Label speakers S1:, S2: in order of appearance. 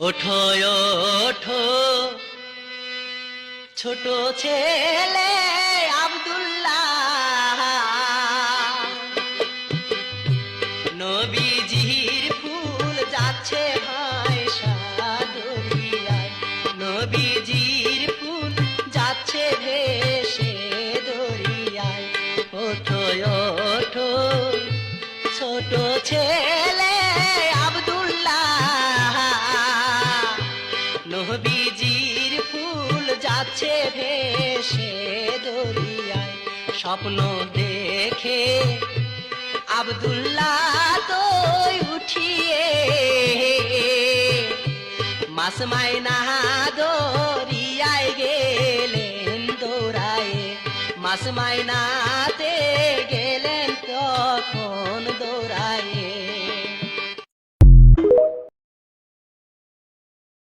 S1: ওঠো ওঠো ছোট ছেলে আব্দুল্লাহ, নবীজির ফুল যাচ্ছে ভাইসা দরিয়ায়, নবীজির ফুল যাচ্ছে ভেসে দরিয়ায়। ওঠো ওঠো ছোট ছেলে আব্দুল্লাহ, নবীজির ফুল যাচ্ছে ভেসে দরিয়ায়। স্বপ্ন দেখে আব্দুল্লাহ তো উঠিয়ে মাস মাইনা দরিয়ায় গেলেন দৌড়ায়ে, মাস মাইনা